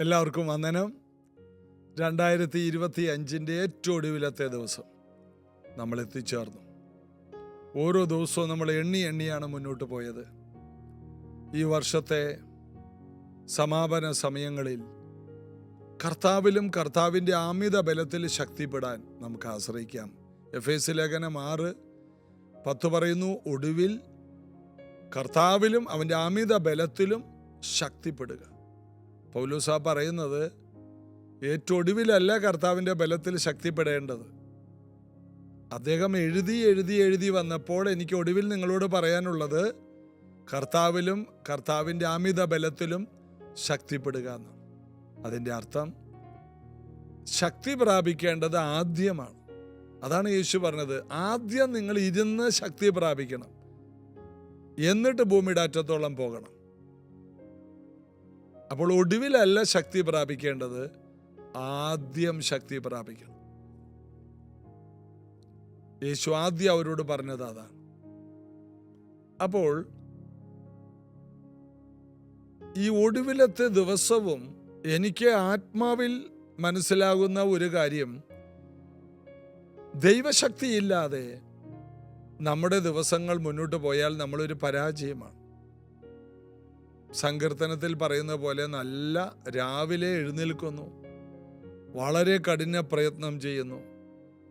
എല്ലാവർക്കും വന്ദനം. 2025 ഏറ്റവും ഒടുവിലത്തെ ദിവസം നമ്മൾ എത്തിച്ചേർന്നു. ഓരോ ദിവസവും നമ്മൾ എണ്ണിയാണ് മുന്നോട്ട് പോയത്. ഈ വർഷത്തെ സമാപന സമയങ്ങളിൽ കർത്താവിലും കർത്താവിൻ്റെ ആമിത ബലത്തിൽ ശക്തിപ്പെടാൻ നമുക്ക് ആശ്രയിക്കാം. എഫേസ്യ ലേഖനം 6:10 പറയുന്നു, ഒടുവിൽ കർത്താവിലും അവൻ്റെ ആമിത ബലത്തിലും ശക്തിപ്പെടുക. പൗലോസ് പറയുന്നത് ഏറ്റവും ഒടുവിലല്ല കർത്താവിൻ്റെ ബലത്തിൽ ശക്തിപ്പെടേണ്ടത്. അദ്ദേഹം എഴുതി വന്നപ്പോൾ എനിക്ക് ഒടുവിൽ നിങ്ങളോട് പറയാനുള്ളത് കർത്താവിലും കർത്താവിൻ്റെ അമിത ബലത്തിലും ശക്തിപ്പെടുക എന്ന്. അതിൻ്റെ അർത്ഥം ശക്തി പ്രാപിക്കേണ്ടത് ആദ്യമാണ്. അതാണ് യേശു പറഞ്ഞത്, ആദ്യം നിങ്ങൾ ഇരുന്ന് ശക്തി പ്രാപിക്കണം, എന്നിട്ട് ഭൂമിയുടെ അറ്റത്തോളം പോകണം. അപ്പോൾ ഒടുവിലല്ല ശക്തി പ്രാപിക്കേണ്ടത്, ആദ്യം ശക്തി പ്രാപിക്കണം. യേശു ആദ്യം അവരോട് പറഞ്ഞത് അതാണ്. അപ്പോൾ ഈ ഒടുവിലത്തെ ദിവസവും എനിക്ക് ആത്മാവിൽ മനസ്സിലാകുന്ന ഒരു കാര്യം, ദൈവശക്തിയില്ലാതെ നമ്മുടെ ദിവസങ്ങൾ മുന്നോട്ട് പോയാൽ നമ്മളൊരു പരാജയമാണ്. സങ്കീർത്തനത്തിൽ പറയുന്ന പോലെ നല്ല രാവിലെ എഴുന്നേൽക്കുന്നു, വളരെ കഠിന പ്രയത്നം ചെയ്യുന്നു,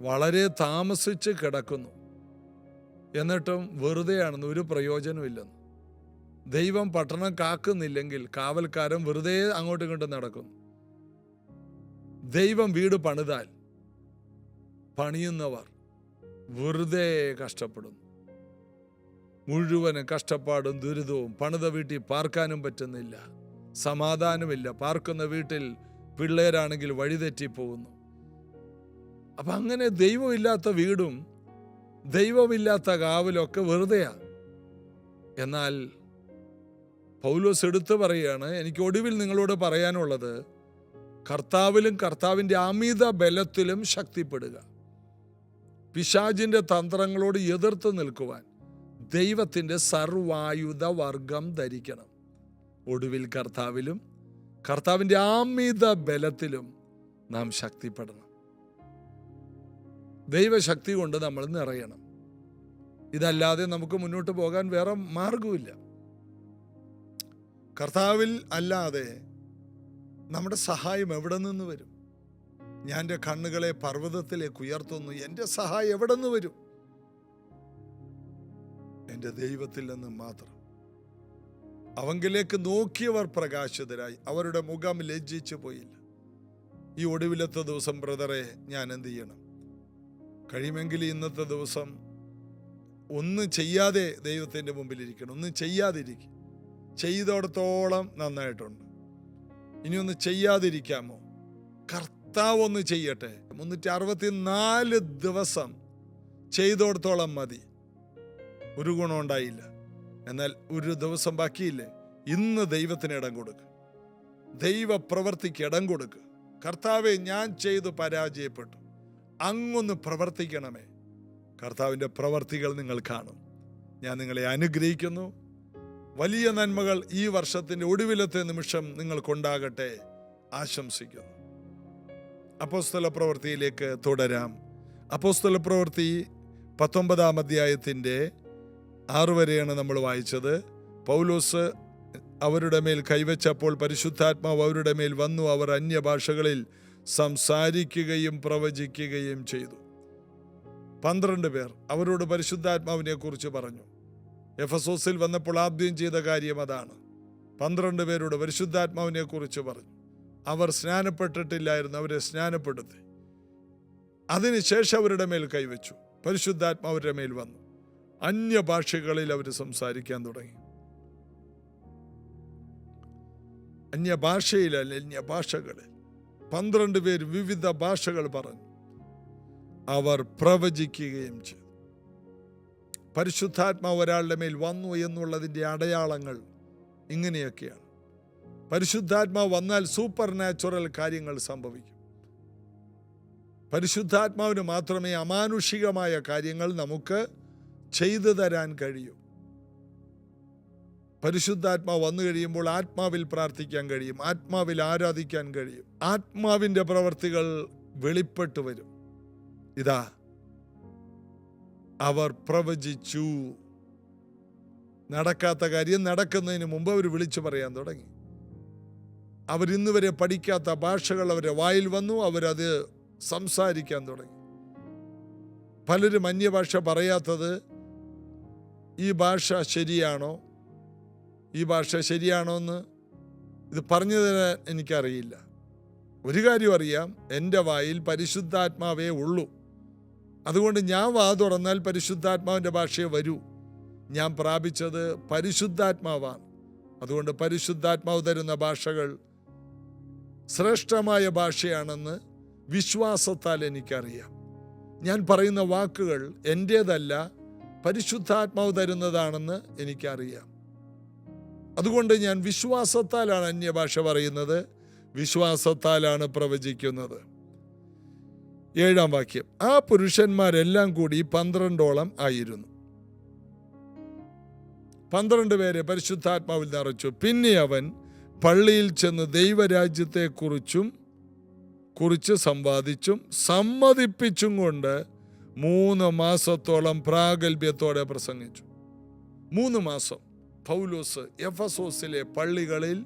വളരെ താമസിച്ച് കിടക്കുന്നു, എന്നിട്ടും വെറുതെയാണെന്ന്, ഒരു പ്രയോജനമില്ലെന്ന്. ദൈവം പട്ടണം കാക്കുന്നില്ലെങ്കിൽ കാവൽക്കാരൻ വെറുതെ അങ്ങോട്ടും ഇങ്ങോട്ടും നടക്കുന്നു. ദൈവം വീട് പണിതാൽ പണിയുന്നവർ വെറുതെ കഷ്ടപ്പെടുന്നു. മുഴുവനും കഷ്ടപ്പാടും ദുരിതവും, പണിത വീട്ടിൽ പാർക്കാനും പറ്റുന്നില്ല, സമാധാനമില്ല, പാർക്കുന്ന വീട്ടിൽ പിള്ളേരാണെങ്കിൽ വഴിതെറ്റിപ്പോകുന്നു. അപ്പം അങ്ങനെ ദൈവമില്ലാത്ത വീടും ദൈവമില്ലാത്ത കാവലൊക്കെ വെറുതെയാണ്. എന്നാൽ പൗലോസ് എടുത്തു പറയുകയാണ്, എനിക്ക് ഒടുവിൽ നിങ്ങളോട് പറയാനുള്ളത് കർത്താവിലും കർത്താവിൻ്റെ അമിത ബലത്തിലും ശക്തിപ്പെടുക. പിശാചിൻ്റെ തന്ത്രങ്ങളോട് എതിർത്ത് നിൽക്കുവാൻ ദൈവത്തിൻ്റെ സർവായുധ വർഗം ധരിക്കണം. ഒടുവിൽ കർത്താവിലും കർത്താവിൻ്റെ അമിത ബലത്തിലും നാം ശക്തിപ്പെടണം. ദൈവശക്തി കൊണ്ട് നമ്മൾ നിറയണം. ഇതല്ലാതെ നമുക്ക് മുന്നോട്ട് പോകാൻ വേറെ മാർഗവുമില്ല. കർത്താവിൽ അല്ലാതെ നമ്മുടെ സഹായം എവിടെ നിന്ന് വരും? ഞാൻ എൻ്റെ കണ്ണുകളെ പർവ്വതത്തിലേക്ക് ഉയർത്തുന്നു, എൻ്റെ സഹായം എവിടെ നിന്ന് വരും? എൻ്റെ ദൈവത്തിൽ നിന്ന് മാത്രം. അവങ്കിലേക്ക് നോക്കിയവർ പ്രകാശിതരായി, അവരുടെ മുഖം ലജ്ജിച്ചു പോയില്ല. ഈ ഒടുവിലത്തെ ദിവസം ബ്രദറെ, ഞാൻ എന്ത് ചെയ്യണം? കഴിയുമെങ്കിൽ ഇന്നത്തെ ദിവസം ഒന്നും ചെയ്യാതെ ദൈവത്തിൻ്റെ മുമ്പിലിരിക്കണം. ഒന്നും ചെയ്യാതിരിക്കും. ചെയ്തോടത്തോളം നന്നായിട്ടുണ്ട്. ഇനി ഒന്ന് ചെയ്യാതിരിക്കാമോ? കർത്താവ് ഒന്ന് ചെയ്യട്ടെ. 364 ദിവസം ചെയ്തോടത്തോളം മതി. ഒരു ഗുണം ഉണ്ടായില്ല, എന്നാൽ ഒരു ദിവസം ബാക്കിയില്ലേ? ഇന്ന് ദൈവത്തിന് ഇടം കൊടുക്ക്, ദൈവപ്രവർത്തിക്ക് ഇടം കൊടുക്ക്. കർത്താവെ, ഞാൻ ചെയ്തു പരാജയപ്പെട്ടു, അങ്ങൊന്ന് പ്രവർത്തിക്കണമേ. കർത്താവിൻ്റെ പ്രവർത്തികൾ നിങ്ങൾ കാണും. ഞാൻ നിങ്ങളെ അനുഗ്രഹിക്കുന്നു. വലിയ നന്മകൾ ഈ വർഷത്തിൻ്റെ ഒടുവിലത്തെ നിമിഷം നിങ്ങൾക്കുണ്ടാകട്ടെ ആശംസിക്കുന്നു. അപ്പോസ്തല പ്രവൃത്തിയിലേക്ക് തുടരാം. അപ്പോസ്തല പ്രവൃത്തി 19-ാം അധ്യായത്തിൻ്റെ 6 വരെയാണ് നമ്മൾ വായിച്ചത്. പൗലോസ് അവരുടെ മേൽ കൈവച്ചപ്പോൾ പരിശുദ്ധാത്മാവ് അവരുടെ മേൽ വന്നു. അവർ അന്യഭാഷകളിൽ സംസാരിക്കുകയും പ്രവചിക്കുകയും ചെയ്തു. 12 പേർ അവരോട് പരിശുദ്ധാത്മാവിനെ കുറിച്ച് പറഞ്ഞു. എഫെസോസിൽ വന്നപ്പോൾ ആദ്യം ചെയ്ത കാര്യം അതാണ്. 12 പേരോട് പരിശുദ്ധാത്മാവിനെ കുറിച്ച് പറഞ്ഞു. അവർ സ്നാനപ്പെട്ടിട്ടില്ലായിരുന്നു, അവരെ സ്നാനപ്പെടുത്തി. അതിനുശേഷം അവരുടെ മേൽ കൈവച്ചു. പരിശുദ്ധാത്മാവ് അവരുടെ മേൽ വന്നു. അന്യഭാഷകളിൽ അവർ സംസാരിക്കാൻ തുടങ്ങി. അന്യഭാഷയിലല്ല, അന്യഭാഷകളിൽ 12 പേർ വിവിധ ഭാഷകൾ പറഞ്ഞു. അവർ പ്രവചിക്കുകയും ചെയ്തു. പരിശുദ്ധാത്മാവ് ഒരാളുടെ മേൽ വന്നു എന്നുള്ളതിൻ്റെ അടയാളങ്ങൾ ഇങ്ങനെയൊക്കെയാണ്. പരിശുദ്ധാത്മാവ് വന്നാൽ സൂപ്പർ നാച്ചുറൽ കാര്യങ്ങൾ സംഭവിക്കും. പരിശുദ്ധാത്മാവിന് മാത്രമേ അമാനുഷികമായ കാര്യങ്ങൾ നമുക്ക് ചെയ്തു തരാൻ കഴിയൂ. പരിശുദ്ധാത്മാവ് വന്നു കഴിയുമ്പോൾ ആത്മാവിൽ പ്രാർത്ഥിക്കാൻ കഴിയും, ആത്മാവിൽ ആരാധിക്കാൻ കഴിയും, ആത്മാവിൻ്റെ പ്രവർത്തികൾ വെളിപ്പെട്ടു വരും. ഇതാ അവർ പ്രവചിച്ചു. നടക്കാത്ത കാര്യം നടക്കുന്നതിന് മുമ്പ് അവർ വിളിച്ചു പറയാൻ തുടങ്ങി. അവരിന്നുവരെ പഠിക്കാത്ത ഭാഷകൾ അവരുടെ വായിൽ വന്നു. അവരത് സംസാരിക്കാൻ തുടങ്ങി. പലരും അന്യഭാഷ പറയാത്തത് ഈ ഭാഷ ശരിയാണോ, ഈ ഭാഷ ശരിയാണോ എന്ന് ഇത് പറഞ്ഞു തരാൻ എനിക്കറിയില്ല. ഒരു കാര്യം അറിയാം, എൻ്റെ വായിൽ പരിശുദ്ധാത്മാവേ ഉള്ളൂ. അതുകൊണ്ട് ഞാൻ വാ തുറന്നാൽ പരിശുദ്ധാത്മാവിൻ്റെ ഭാഷയെ വരൂ. ഞാൻ പ്രാപിച്ചത് പരിശുദ്ധാത്മാവാണ്. അതുകൊണ്ട് പരിശുദ്ധാത്മാവ് തരുന്ന ഭാഷകൾ ശ്രേഷ്ഠമായ ഭാഷയാണെന്ന് വിശ്വാസത്താൽ എനിക്കറിയാം. ഞാൻ പറയുന്ന വാക്കുകൾ എൻ്റേതല്ല, പരിശുദ്ധാത്മാവ് തരുന്നതാണെന്ന് എനിക്കറിയാം. അതുകൊണ്ട് ഞാൻ വിശ്വാസത്താലാണ് അന്യഭാഷ പറയുന്നത്, വിശ്വാസത്താലാണ് പ്രവചിക്കുന്നത്. 7-ാം വാക്യം. ആ പുരുഷന്മാരെല്ലാം കൂടി 12ഓളം ആയിരുന്നു. 12 പേരെ പരിശുദ്ധാത്മാവിൽ നിറച്ചു. പിന്നെ അവൻ പള്ളിയിൽ ചെന്ന് ദൈവരാജ്യത്തെ കുറിച്ച് സംവാദിച്ചും സമ്മതിപ്പിച്ചും കൊണ്ട് 3 മാസത്തോളം പ്രാഗൽഭ്യത്തോടെ പ്രസംഗിച്ചു. 3 മാസം പൗലോസ് എഫെസോസിലെ പള്ളികളിൽ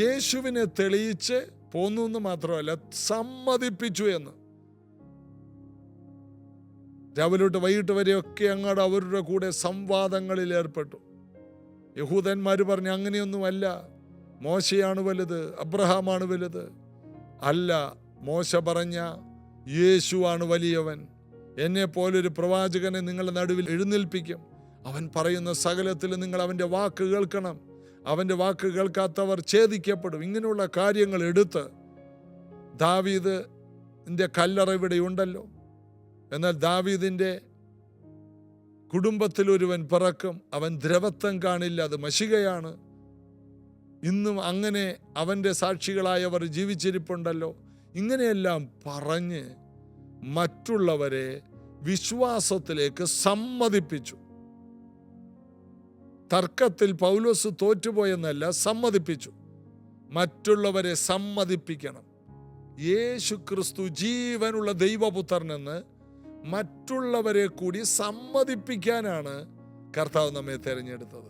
യേശുവിനെ തെളിയിച്ച് പോന്നു എന്ന് മാത്രമല്ല, സമ്മതിപ്പിച്ചു എന്ന്. രാവിലെ തൊട്ട് വൈകിട്ട് വരെയൊക്കെ അങ്ങോട്ട് അവരുടെ കൂടെ സംവാദങ്ങളിൽ ഏർപ്പെട്ടു. യഹൂദന്മാർ പറഞ്ഞു, അങ്ങനെയൊന്നുമല്ല, മോശയാണ് വലുത്, അബ്രഹാമാണ് വലുത്. അല്ല, മോശ പറഞ്ഞ യേശുവാണ് വലിയവൻ. എന്നെ പോലൊരു പ്രവാചകനെ നിങ്ങളുടെ നടുവിൽ എഴുന്നേൽപ്പിക്കും. അവൻ പറയുന്ന സകലത്തിൽ നിങ്ങൾ അവൻ്റെ വാക്ക് കേൾക്കണം. അവൻ്റെ വാക്ക് കേൾക്കാത്തവർ ഛേദിക്കപ്പെടും. ഇങ്ങനെയുള്ള കാര്യങ്ങൾ എടുത്ത് ദാവീദിൻ്റെ കല്ലറ ഇവിടെ ഉണ്ടല്ലോ, എന്നാൽ ദാവീദിൻ്റെ കുടുംബത്തിൽ ഒരുവൻ പിറക്കും, അവൻ ദ്രവത്വം കാണില്ല, അത് മശികയാണ്. ഇന്നും അങ്ങനെ അവൻ്റെ സാക്ഷികളായവർ ജീവിച്ചിരിപ്പുണ്ടല്ലോ. ഇങ്ങനെയെല്ലാം പറഞ്ഞ് മറ്റുള്ളവരെ വിശ്വാസത്തിലേക്ക് സമ്മതിപ്പിച്ചു. തർക്കത്തിൽ പൗലോസ് തോറ്റുപോയെന്നല്ല, സമ്മതിപ്പിച്ചു. മറ്റുള്ളവരെ സമ്മതിപ്പിക്കണം. യേശു ക്രിസ്തു ജീവനുള്ള ദൈവപുത്രനെന്ന് മറ്റുള്ളവരെ കൂടി സമ്മതിപ്പിക്കാനാണ് കർത്താവ് നമ്മെ തിരഞ്ഞെടുത്തത്.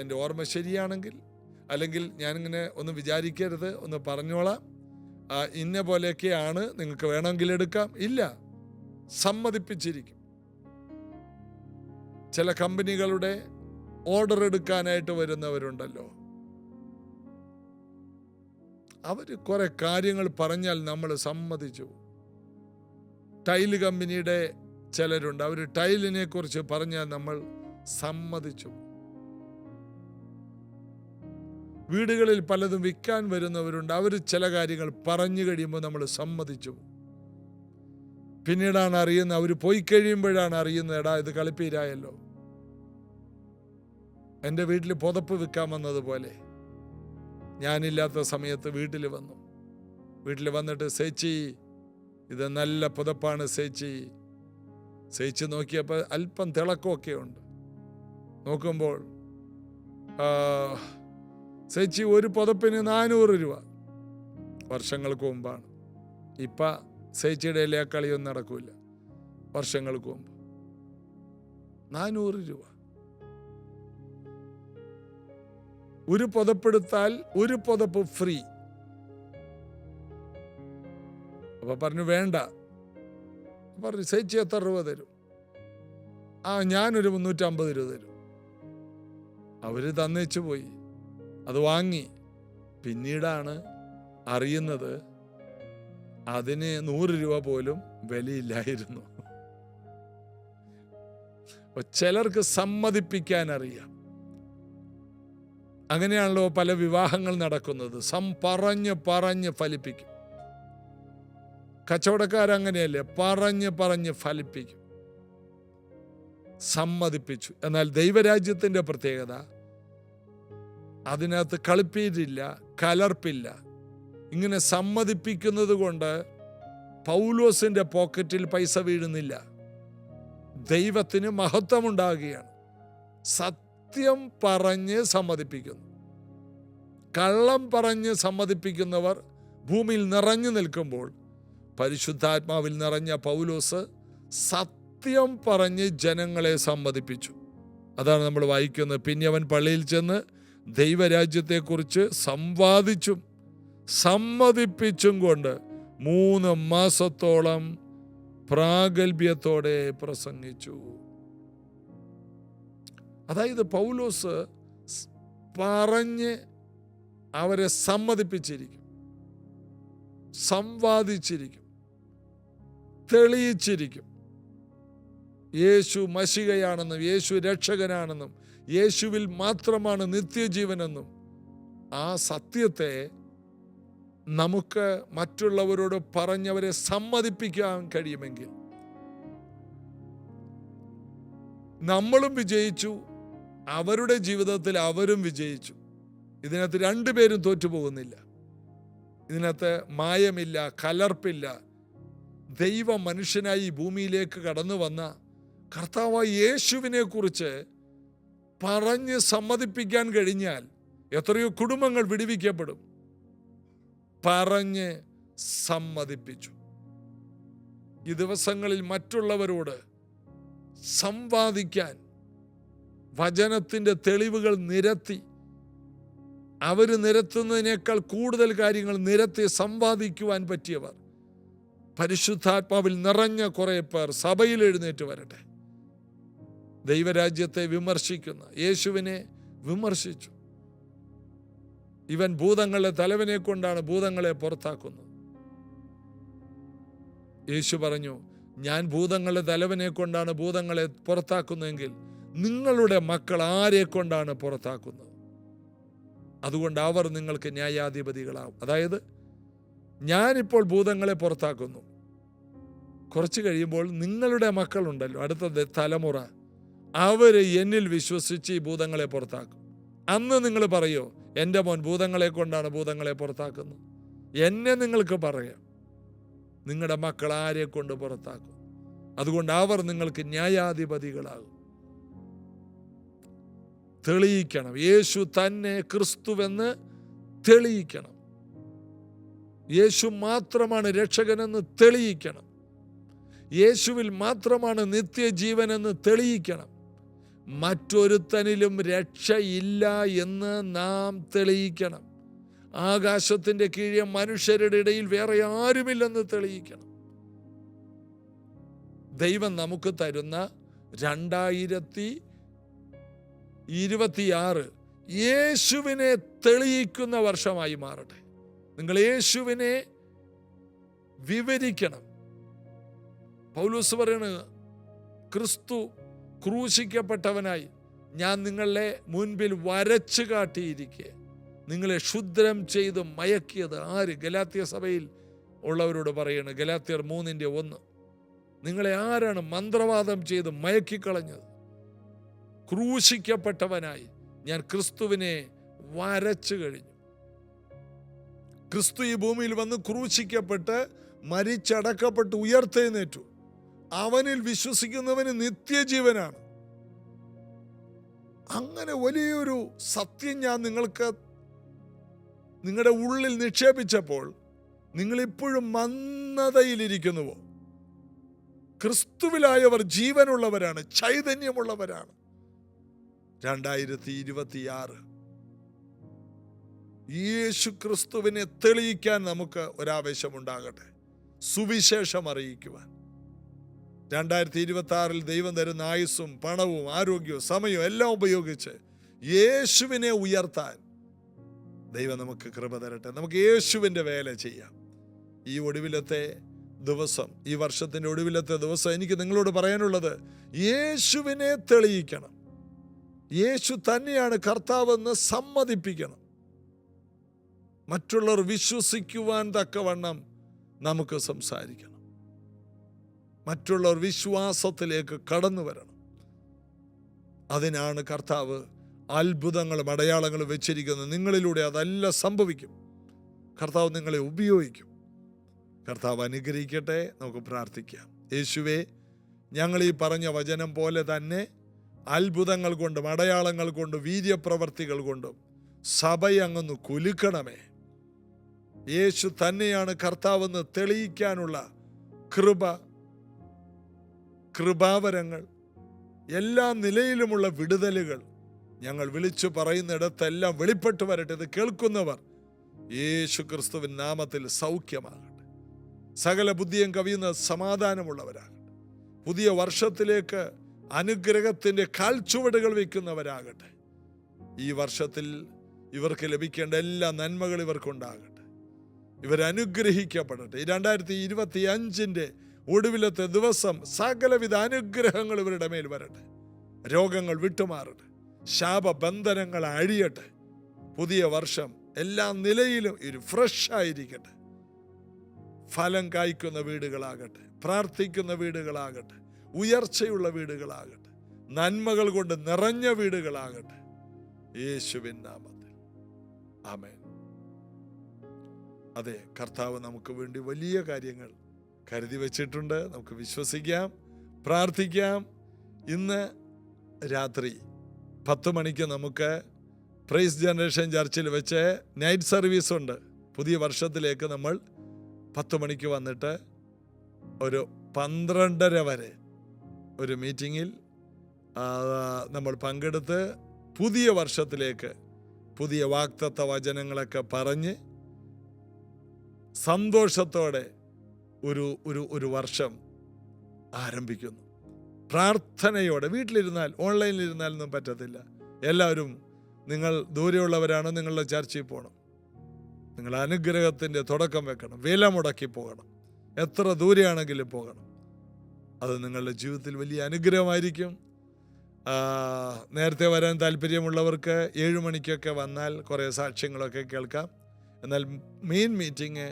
എൻ്റെ ഓർമ്മ ശരിയാണെങ്കിൽ, അല്ലെങ്കിൽ ഞാനിങ്ങനെ ഒന്ന് വിചാരിക്കരുത്, ഒന്ന് പറഞ്ഞോളാം, ഇന്ന പോലെയൊക്കെയാണ്, നിങ്ങൾക്ക് വേണമെങ്കിൽ എടുക്കാം. ഇല്ല, സമ്മതിപ്പിച്ചിരിക്കും. ചില കമ്പനികളുടെ ഓർഡർ എടുക്കാനായിട്ട് വരുന്നവരുണ്ടല്ലോ, അവർ കുറെ കാര്യങ്ങൾ പറഞ്ഞാൽ നമ്മൾ സമ്മതിച്ചു. ടൈല് കമ്പനിയുടെ ചിലരുണ്ട്, അവർ ടൈലിനെ കുറിച്ച് പറഞ്ഞാൽ നമ്മൾ സമ്മതിച്ചു. വീടുകളിൽ പലതും വിൽക്കാൻ വരുന്നവരുണ്ട്, അവർ ചില കാര്യങ്ങൾ പറഞ്ഞു കഴിയുമ്പോൾ നമ്മൾ സമ്മതിച്ചു. പിന്നീടാണ് അറിയുന്നത്, അവർ പോയി കഴിയുമ്പോഴാണ് അറിയുന്നത്, എടാ ഇത് കളിപ്പീരായല്ലോ. എൻ്റെ വീട്ടിൽ പുതപ്പ് വിൽക്കാൻ വന്നതുപോലെ ഞാനില്ലാത്ത സമയത്ത് വീട്ടിൽ വന്നു. വീട്ടിൽ വന്നിട്ട്, സേച്ചി ഇത് നല്ല പുതപ്പാണ് സേച്ചി. സേച്ചി നോക്കിയപ്പോൾ അല്പം തിളക്കമൊക്കെ ഉണ്ട്. നോക്കുമ്പോൾ സേച്ചി ഒരു പുതപ്പിന് 400 രൂപ. വർഷങ്ങൾക്ക് മുമ്പാണ്. ഇപ്പം സേച്ചിയുടെ എല്ലാ കളിയൊന്നും നടക്കില്ല. വർഷങ്ങൾക്ക് മുമ്പ് 400 രൂപ. ഒരു പുതപ്പെടുത്താൽ ഒരു പുതപ്പ് ഫ്രീ. അപ്പൊ പറഞ്ഞു വേണ്ട. പറഞ്ഞു ചേച്ചി എത്ര രൂപ തരും? ഞാനൊരു 350 രൂപ തരും. അവര് തന്നേച്ചു പോയി. അത് വാങ്ങി. പിന്നീടാണ് അറിയുന്നത് അതിന് 100 രൂപ പോലും വിലയില്ലായിരുന്നു. ചിലർക്ക് സമ്മതിപ്പിക്കാൻ അറിയാം. അങ്ങനെയാണല്ലോ പല വിവാഹങ്ങൾ നടക്കുന്നത്. പറഞ്ഞ് ഫലിപ്പിക്കും. കച്ചവടക്കാരങ്ങനെയല്ലേ, പറഞ്ഞ് ഫലിപ്പിക്കും. സമ്മതിപ്പിച്ചു. എന്നാൽ ദൈവരാജ്യത്തിൻ്റെ പ്രത്യേകത, അതിനകത്ത് കളിപ്പീരില്ല, കലർപ്പില്ല. ഇങ്ങനെ സമ്മതിപ്പിക്കുന്നത് കൊണ്ട് പൗലോസിന്റെ പോക്കറ്റിൽ പൈസ വീഴുന്നില്ല. ദൈവത്തിന് മഹത്വമുണ്ടാകുകയാണ്. സത്യം പറഞ്ഞ് സമ്മതിപ്പിക്കുന്നു. കള്ളം പറഞ്ഞ് സമ്മതിപ്പിക്കുന്നവർ ഭൂമിയിൽ നിറഞ്ഞു നിൽക്കുമ്പോൾ പരിശുദ്ധാത്മാവിൽ നിറഞ്ഞ പൗലോസ് സത്യം പറഞ്ഞ് ജനങ്ങളെ സമ്മതിപ്പിച്ചു. അതാണ് നമ്മൾ വായിക്കുന്നത്. പിന്നെ അവൻ പള്ളിയിൽ ചെന്ന് ദൈവരാജ്യത്തെക്കുറിച്ച് സംവാദിച്ചും സമ്മതിപ്പിച്ചും കൊണ്ട് 3 മാസത്തോളം പ്രാഗൽഭ്യത്തോടെ പ്രസംഗിച്ചു. അതായത് പൗലോസ് പറഞ്ഞ് അവരെ സമ്മതിപ്പിച്ചിരിക്കും, സംവാദിച്ചിരിക്കും, തെളിയിച്ചിരിക്കും. യേശു മശിഹയാണെന്നും യേശു രക്ഷകനാണെന്നും യേശുവിൽ മാത്രമാണ് നിത്യജീവനെന്നും ആ സത്യത്തെ നമുക്ക് മറ്റുള്ളവരോട് പറഞ്ഞവരെ സമ്മതിപ്പിക്കാൻ കഴിയുമെങ്കിൽ നമ്മളും വിജയിച്ചു, അവരുടെ ജീവിതത്തിൽ അവരും വിജയിച്ചു. ഇതിനകത്ത് രണ്ടുപേരും തോറ്റുപോകുന്നില്ല. ഇതിനകത്ത് മായമില്ല, കലർപ്പില്ല. ദൈവം മനുഷ്യനായി ഭൂമിയിലേക്ക് കടന്നു വന്ന കർത്താവായ യേശുവിനെ കുറിച്ച് പറഞ്ഞ് സമ്മതിപ്പിക്കാൻ കഴിഞ്ഞാൽ എത്രയോ കുടുംബങ്ങൾ വിടുവിക്കപ്പെടും. പറഞ്ഞ് സമ്മതിപ്പിച്ചു. ഈ ദിവസങ്ങളിൽ മറ്റുള്ളവരോട് സംവാദിക്കാൻ വചനത്തിൻ്റെ തെളിവുകൾ നിരത്തി, അവർ നിരത്തുന്നതിനേക്കാൾ കൂടുതൽ കാര്യങ്ങൾ നിരത്തി സംവാദിക്കുവാൻ പറ്റിയവർ പരിശുദ്ധാത്മാവിൽ നിറഞ്ഞ കുറേ പേർ സഭയിൽ എഴുന്നേറ്റ് വരട്ടെ. ദൈവരാജ്യത്തെ വിമർശിക്കുന്ന യേശുവിനെ വിമർശിച്ചു. ഇവൻ ഭൂതങ്ങളുടെ തലവനെ കൊണ്ടാണ് ഭൂതങ്ങളെ പുറത്താക്കുന്നത്. യേശു പറഞ്ഞു, ഞാൻ ഭൂതങ്ങളുടെ തലവനെ കൊണ്ടാണ് ഭൂതങ്ങളെ പുറത്താക്കുന്നതെങ്കിൽ നിങ്ങളുടെ മക്കൾ ആരെ കൊണ്ടാണ് പുറത്താക്കുന്നത്? അതുകൊണ്ട് അവർ നിങ്ങൾക്ക് ന്യായാധിപതികളാവും. അതായത് ഞാനിപ്പോൾ ഭൂതങ്ങളെ പുറത്താക്കുന്നു, കുറച്ച് കഴിയുമ്പോൾ നിങ്ങളുടെ മക്കളുണ്ടല്ലോ, അടുത്ത തലമുറ, അവർ എന്നിൽ വിശ്വസിച്ച് ഈ ഭൂതങ്ങളെ പുറത്താക്കും. അന്ന് നിങ്ങൾ പറയോ, എൻ്റെ മോൻ ഭൂതങ്ങളെ കൊണ്ടാണ് ഭൂതങ്ങളെ പുറത്താക്കുന്നത്. എന്നെ നിങ്ങൾക്ക് പറയാം, നിങ്ങളുടെ മക്കൾ ആരെ കൊണ്ട് പുറത്താക്കും. അതുകൊണ്ട് അവർ നിങ്ങൾക്ക് ന്യായാധിപതികളാകും. തെളിയിക്കണം, യേശു തന്നെ ക്രിസ്തുവെന്ന് തെളിയിക്കണം. യേശു മാത്രമാണ് രക്ഷകനെന്ന് തെളിയിക്കണം. യേശുവിൽ മാത്രമാണ് നിത്യജീവനെന്ന് തെളിയിക്കണം. മറ്റൊരുത്തനിലും രക്ഷയില്ല എന്ന് നാം തെളിയിക്കണം. ആകാശത്തിൻ്റെ കീഴെ മനുഷ്യരുടെ ഇടയിൽ വേറെ ആരുമില്ലെന്ന് തെളിയിക്കണം. ദൈവം നമുക്ക് തരുന്ന 2026 യേശുവിനെ തെളിയിക്കുന്ന വർഷമായി മാറട്ടെ. നിങ്ങൾ യേശുവിനെ വിവരിക്കണം. പൗലോസ് പറയണത്, ക്രിസ്തു ക്രൂശിക്കപ്പെട്ടവനായി ഞാൻ നിങ്ങളെ മുൻപിൽ വരച്ചു കാട്ടിയിരിക്കെ നിങ്ങളെ ക്ഷുദ്രം ചെയ്ത് മയക്കിയത് ആര്? ഗലാത്യ സഭയിൽ ഉള്ളവരോട് പറയണം, ഗലാത്യർ 3:1. നിങ്ങളെ ആരാണ് മന്ത്രവാദം ചെയ്ത് മയക്കിക്കളഞ്ഞത്? ക്രൂശിക്കപ്പെട്ടവനായി ഞാൻ ക്രിസ്തുവിനെ വരച്ചു കഴിഞ്ഞു. ക്രിസ്തു ഈ ഭൂമിയിൽ വന്ന് ക്രൂശിക്കപ്പെട്ട് മരിച്ചടക്കപ്പെട്ട് ഉയർത്തെഴുന്നേറ്റു. അവനിൽ വിശ്വസിക്കുന്നവന് നിത്യജീവനാണ്. അങ്ങനെ വലിയൊരു സത്യം ഞാൻ നിങ്ങൾക്ക് നിങ്ങളുടെ ഉള്ളിൽ നിക്ഷേപിച്ചപ്പോൾ നിങ്ങളിപ്പോഴും മന്ദതയിലിരിക്കുന്നുവോ? ക്രിസ്തുവിലായവർ ജീവനുള്ളവരാണ്, ചൈതന്യമുള്ളവരാണ്. 2026 യേശു ക്രിസ്തുവിനെ തെളിയിക്കാൻ നമുക്ക് ഒരാവേശമുണ്ടാകട്ടെ, സുവിശേഷം അറിയിക്കുവാൻ. 2026 ദൈവം തരുന്ന ആയുസ്സും പണവും ആരോഗ്യവും സമയവും എല്ലാം ഉപയോഗിച്ച് യേശുവിനെ ഉയർത്താൻ ദൈവം നമുക്ക് കൃപ തരട്ടെ. നമുക്ക് യേശുവിൻ്റെ വേല ചെയ്യാം. ഈ ഒടുവിലത്തെ ദിവസം, ഈ വർഷത്തിൻ്റെ ഒടുവിലത്തെ ദിവസം എനിക്ക് നിങ്ങളോട് പറയാനുള്ളത്, യേശുവിനെ തെളിയിക്കണം. യേശു തന്നെയാണ് കർത്താവെന്ന് സമ്മതിപ്പിക്കണം. മറ്റുള്ളവർ വിശ്വസിക്കുവാൻ തക്കവണ്ണം നമുക്ക് സംസാരിക്കണം. മറ്റുള്ളവർ വിശ്വാസത്തിലേക്ക് കടന്നു വരണം. അതിനാണ് കർത്താവ് അത്ഭുതങ്ങളും അടയാളങ്ങളും വെച്ചിരിക്കുന്നത്. നിങ്ങളിലൂടെ അതെല്ലാം സംഭവിക്കും. കർത്താവ് നിങ്ങളെ ഉപയോഗിക്കും. കർത്താവ് അനുഗ്രഹിക്കട്ടെ. നമുക്ക് പ്രാർത്ഥിക്കാം. യേശുവേ, ഞങ്ങൾ ഈ പറഞ്ഞ വചനം പോലെ തന്നെ അത്ഭുതങ്ങൾ കൊണ്ടും അടയാളങ്ങൾ കൊണ്ടും വീര്യപ്രവർത്തികൾ കൊണ്ടും സഭയെ അങ്ങൊന്ന് കുലുക്കണമേ. യേശു തന്നെയാണ് കർത്താവെന്ന് തെളിയിക്കാനുള്ള കൃപാവരങ്ങൾ, എല്ലാ നിലയിലുമുള്ള വിടുതലുകൾ ഞങ്ങൾ വിളിച്ചു പറയുന്നിടത്തെല്ലാം വെളിപ്പെട്ടു വരട്ടെ. ഇത് കേൾക്കുന്നവർ യേശു ക്രിസ്തുവിൻ നാമത്തിൽ സൗഖ്യമാകട്ടെ. സകല ബുദ്ധിയും കവിയുന്ന സമാധാനമുള്ളവരാകട്ടെ. പുതിയ വർഷത്തിലേക്ക് അനുഗ്രഹത്തിൻ്റെ കാൽച്ചുവടുകൾ വയ്ക്കുന്നവരാകട്ടെ. ഈ വർഷത്തിൽ ഇവർക്ക് ലഭിക്കേണ്ട എല്ലാ നന്മകളും ഇവർക്കുണ്ടാകട്ടെ. ഇവരനുഗ്രഹിക്കപ്പെടട്ടെ. ഈ 2025 ഒടുവിലത്തെ ദിവസം സകലവിധ അനുഗ്രഹങ്ങൾ ഇവരുടെ മേൽ വരട്ടെ. രോഗങ്ങൾ വിട്ടുമാറട്ടെ. ശാപബന്ധനങ്ങൾ അഴിയട്ടെ. പുതിയ വർഷം എല്ലാ നിലയിലും ഒരു ഫ്രഷ് ആയിരിക്കട്ടെ. ഫലം കായ്ക്കുന്ന വീടുകളാകട്ടെ, പ്രാർത്ഥിക്കുന്ന വീടുകളാകട്ടെ, ഉയർച്ചയുള്ള വീടുകളാകട്ടെ, നന്മകൾ കൊണ്ട് നിറഞ്ഞ വീടുകളാകട്ടെ. യേശുവിൻ നാമത്തിൽ ആമേൻ. അതെ, കർത്താവ് നമുക്ക് വേണ്ടി വലിയ കാര്യങ്ങൾ കരുതി വച്ചിട്ടുണ്ട്. നമുക്ക് വിശ്വസിക്കാം, പ്രാർത്ഥിക്കാം. ഇന്ന് രാത്രി 10 മണിക്ക് നമുക്ക് പ്രൈസ് ജനറേഷൻ ചർച്ചിൽ വെച്ച് നൈറ്റ് സർവീസ് ഉണ്ട്. പുതിയ വർഷത്തിലേക്ക് നമ്മൾ 10 മണിക്ക് വന്നിട്ട് ഒരു 12:30 വരെ ഒരു മീറ്റിങ്ങിൽ നമ്മൾ പങ്കെടുത്ത് പുതിയ വർഷത്തിലേക്ക് പുതിയ വാഗ്ദത്ത വചനങ്ങളൊക്കെ പറഞ്ഞ് സന്തോഷത്തോടെ ഒരു വർഷം ആരംഭിക്കുന്നു. പ്രാർത്ഥനയോടെ. വീട്ടിലിരുന്നാൽ, ഓൺലൈനിലിരുന്നാലൊന്നും പറ്റത്തില്ല. എല്ലാവരും, നിങ്ങൾ ദൂരെയുള്ളവരാണ്, നിങ്ങളുടെ ചർച്ചിൽ പോകണം. നിങ്ങൾ അനുഗ്രഹത്തിൻ്റെ തുടക്കം വെക്കണം. വില മുടക്കി പോകണം. എത്ര ദൂരെയാണെങ്കിലും പോകണം. അത് നിങ്ങളുടെ ജീവിതത്തിൽ വലിയ അനുഗ്രഹമായിരിക്കും. നേരത്തെ വരാൻ താല്പര്യമുള്ളവർക്ക് 7 മണിക്കൊക്കെ വന്നാൽ കുറേ സാക്ഷ്യങ്ങളൊക്കെ കേൾക്കാം. എന്നാൽ മെയിൻ മീറ്റിംഗ്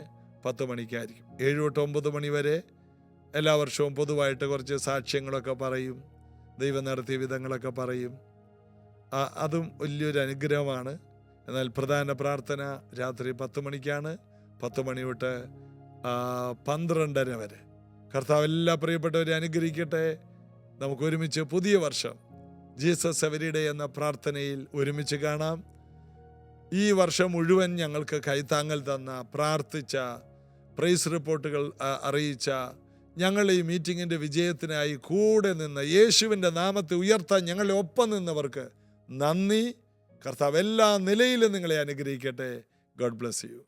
10 മണിക്കായിരിക്കും. 7 തൊട്ട് 9 മണി വരെ എല്ലാ വർഷവും പൊതുവായിട്ട് കുറച്ച് സാക്ഷ്യങ്ങളൊക്കെ പറയും. ദൈവം നടത്തിയ വിധങ്ങളൊക്കെ പറയും. അതും വലിയൊരു അനുഗ്രഹമാണ്. എന്നാൽ പ്രധാന പ്രാർത്ഥന രാത്രി 10 മണിക്കാണ്. 10 മണി തൊട്ട് 12:30 വരെ. കർത്താവ് എല്ലാ പ്രിയപ്പെട്ടവരെ അനുഗ്രഹിക്കട്ടെ. നമുക്ക് ഒരുമിച്ച് പുതിയ വർഷം ജീസസ് എവരി ഡേ എന്ന പ്രാർത്ഥനയിൽ ഒരുമിച്ച് കാണാം. ഈ വർഷം മുഴുവൻ ഞങ്ങൾക്ക് കൈത്താങ്ങൽ തന്ന, പ്രാർത്ഥിച്ച, പ്രൈസ് റിപ്പോർട്ടുകൾ അറിയിച്ച, ഞങ്ങൾ ഈ മീറ്റിങ്ങിൻ്റെ വിജയത്തിനായി കൂടെ നിന്ന് യേശുവിൻ്റെ നാമത്തെ ഉയർത്താൻ ഞങ്ങളെ ഒപ്പം നിന്നവർക്ക് നന്ദി. കർത്താവ് എല്ലാ നിലയിലും നിങ്ങളെ അനുഗ്രഹിക്കട്ടെ. God bless you.